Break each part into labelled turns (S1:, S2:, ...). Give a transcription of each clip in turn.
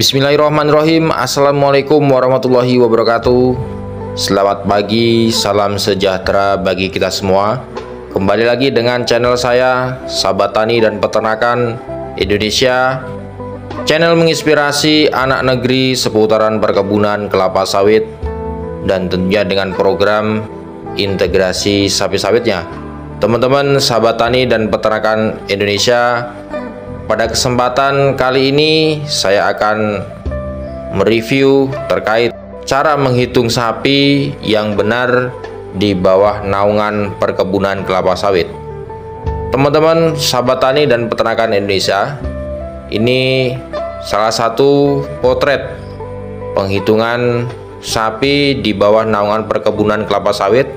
S1: Bismillahirrahmanirrahim. Assalamualaikum warahmatullahi wabarakatuh. Selamat pagi, salam sejahtera bagi kita semua. Kembali lagi dengan channel saya, Sahabat Tani dan Peternakan Indonesia. Channel menginspirasi anak negeri seputaran perkebunan kelapa sawit dan tentunya dengan program integrasi sapi sawitnya. Teman-teman Sahabat Tani dan Peternakan Indonesia, pada kesempatan kali ini saya akan mereview terkait cara menghitung sapi yang benar di bawah naungan perkebunan kelapa sawit. Teman-teman Sahabat Tani dan Peternakan Indonesia, ini salah satu potret penghitungan sapi di bawah naungan perkebunan kelapa sawit.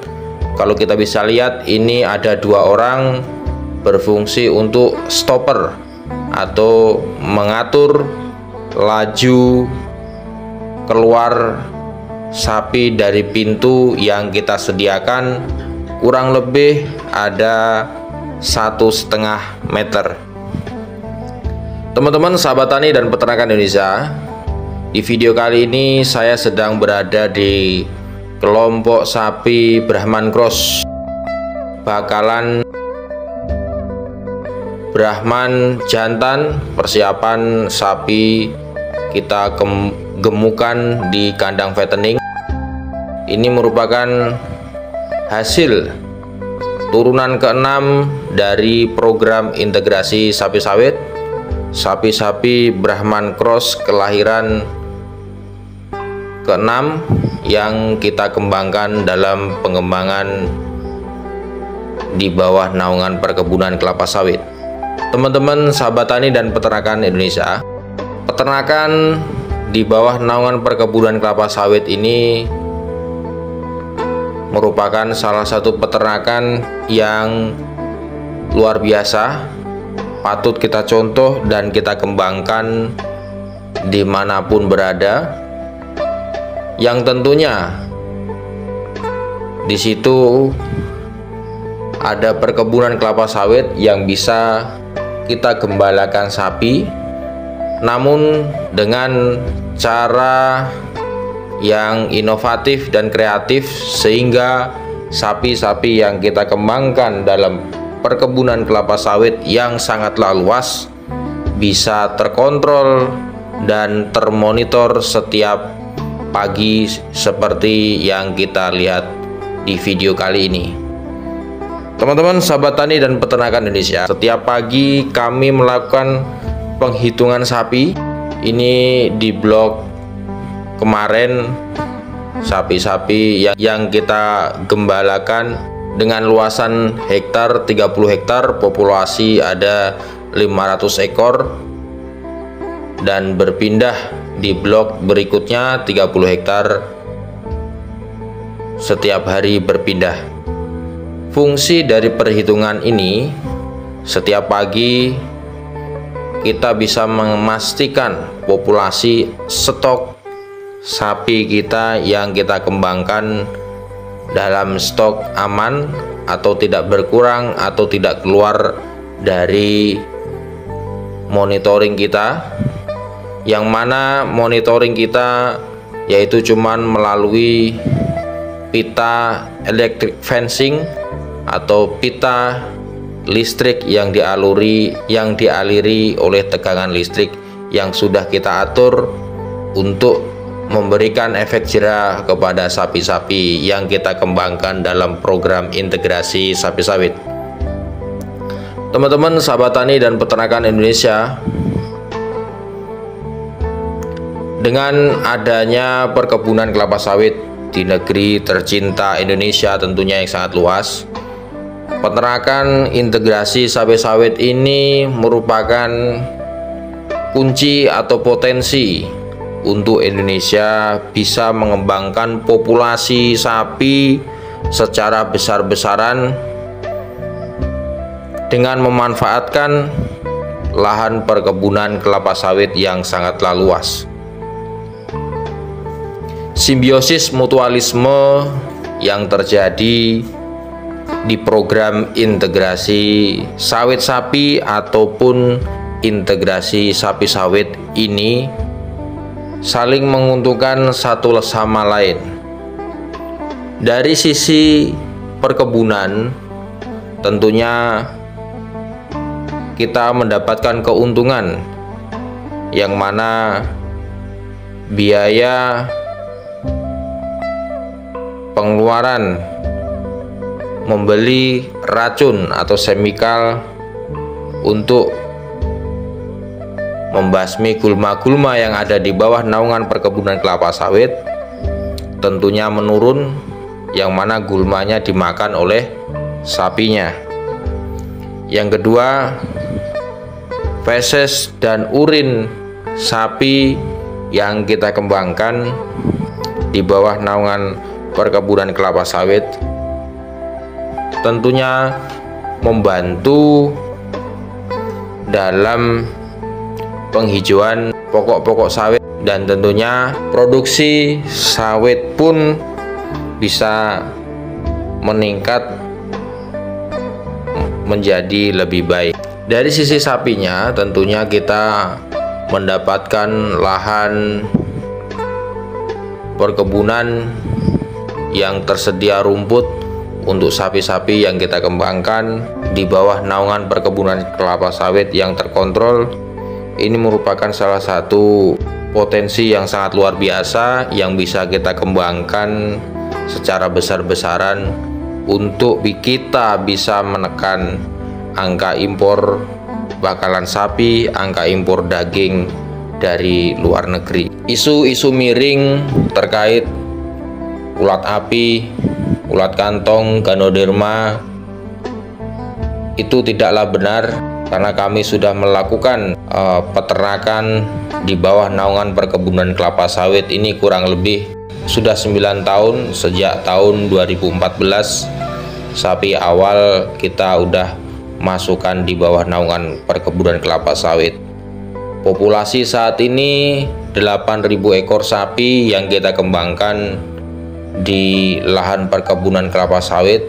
S1: Kalau kita bisa lihat, ini ada dua orang berfungsi untuk stopper atau mengatur laju keluar sapi dari pintu yang kita sediakan. Kurang lebih ada 1,5 meter. Teman-teman Sahabat Tani dan Peternakan Indonesia, di video kali ini saya sedang berada di kelompok sapi Brahman Cross, bakalan Brahman jantan, persiapan sapi kita gemukan di kandang fattening. Ini merupakan hasil turunan ke-6 dari program integrasi sapi sawit, sapi-sapi Brahman Cross kelahiran ke-6 yang kita kembangkan dalam pengembangan di bawah naungan perkebunan kelapa sawit. Teman-teman Sahabat Tani dan Peternakan Indonesia, peternakan di bawah naungan perkebunan kelapa sawit ini merupakan salah satu peternakan yang luar biasa, patut kita contoh dan kita kembangkan dimanapun berada, yang tentunya di situ ada perkebunan kelapa sawit yang bisa kita gembalakan sapi, namun dengan cara yang inovatif dan kreatif, sehingga sapi-sapi yang kita kembangkan dalam perkebunan kelapa sawit yang sangatlah luas bisa terkontrol dan termonitor setiap pagi seperti yang kita lihat di video kali ini. Teman-teman Sahabat Tani dan Peternakan Indonesia, setiap pagi kami melakukan penghitungan sapi. Ini di blok kemarin, sapi-sapi yang kita gembalakan dengan luasan hektar 30 hektar, populasi ada 500 ekor, dan berpindah di blok berikutnya 30 hektar, setiap hari berpindah. Fungsi dari perhitungan ini, setiap pagi kita bisa memastikan populasi stok sapi kita yang kita kembangkan dalam stok aman atau tidak berkurang atau tidak keluar dari monitoring kita, yang mana monitoring kita yaitu cuman melalui pita electric fencing atau pita listrik yang dialiri oleh tegangan listrik yang sudah kita atur untuk memberikan efek jerah kepada sapi-sapi yang kita kembangkan dalam program integrasi sapi sawit. Teman-teman Sahabat Tani dan Peternakan Indonesia, dengan adanya perkebunan kelapa sawit di negeri tercinta Indonesia tentunya yang sangat luas, peternakan integrasi sapi sawit ini merupakan kunci atau potensi untuk Indonesia bisa mengembangkan populasi sapi secara besar-besaran dengan memanfaatkan lahan perkebunan kelapa sawit yang sangatlah luas. Simbiosis mutualisme yang terjadi di program integrasi sawit sapi ataupun integrasi sapi sawit ini saling menguntungkan satu sama lain. Dari sisi perkebunan, tentunya kita mendapatkan keuntungan, yang mana biaya pengeluaran membeli racun atau chemical untuk membasmi gulma-gulma yang ada di bawah naungan perkebunan kelapa sawit tentunya menurun, yang mana gulmanya dimakan oleh sapinya. Yang kedua, feses dan urin sapi yang kita kembangkan di bawah naungan perkebunan kelapa sawit tentunya membantu dalam penghijauan pokok-pokok sawit, dan tentunya produksi sawit pun bisa meningkat menjadi lebih baik. Dari sisi sapinya, tentunya kita mendapatkan lahan perkebunan yang tersedia rumput untuk sapi-sapi yang kita kembangkan di bawah naungan perkebunan kelapa sawit yang terkontrol. Ini merupakan salah satu potensi yang sangat luar biasa yang bisa kita kembangkan secara besar-besaran untuk kita bisa menekan angka impor bakalan sapi, angka impor daging dari luar negeri. Isu-isu miring terkait ulat api, ulat kantong, ganoderma itu tidaklah benar, karena kami sudah melakukan peternakan di bawah naungan perkebunan kelapa sawit ini kurang lebih sudah 9 tahun. Sejak tahun 2014 sapi awal kita udah masukkan di bawah naungan perkebunan kelapa sawit. Populasi saat ini 8.000 ekor sapi yang kita kembangkan di lahan perkebunan kelapa sawit,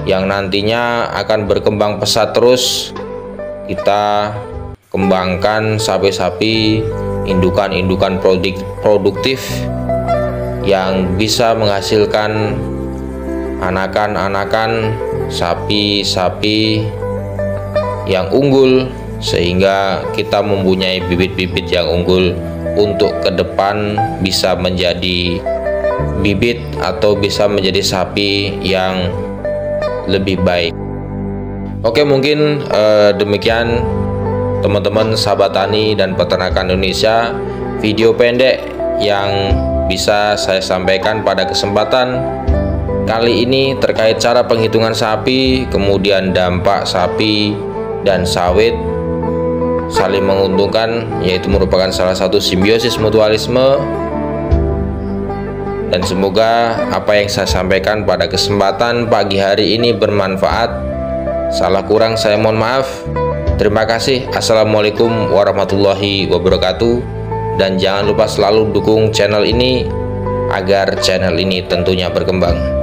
S1: yang nantinya akan berkembang pesat terus. Kita kembangkan sapi-sapi indukan-indukan produktif yang bisa menghasilkan anakan-anakan sapi-sapi yang unggul, sehingga kita mempunyai bibit-bibit yang unggul untuk ke depan bisa menjadi bibit atau bisa menjadi sapi yang lebih baik. Oke, mungkin demikian teman-teman sahabat tani dan peternakan Indonesia, video pendek yang bisa saya sampaikan pada kesempatan kali ini terkait cara penghitungan sapi, kemudian dampak sapi dan sawit saling menguntungkan, yaitu merupakan salah satu simbiosis mutualisme. Dan semoga apa yang saya sampaikan pada kesempatan pagi hari ini bermanfaat. Salah kurang saya mohon maaf. Terima kasih. Assalamualaikum warahmatullahi wabarakatuh. Dan jangan lupa selalu dukung channel ini agar channel ini tentunya berkembang.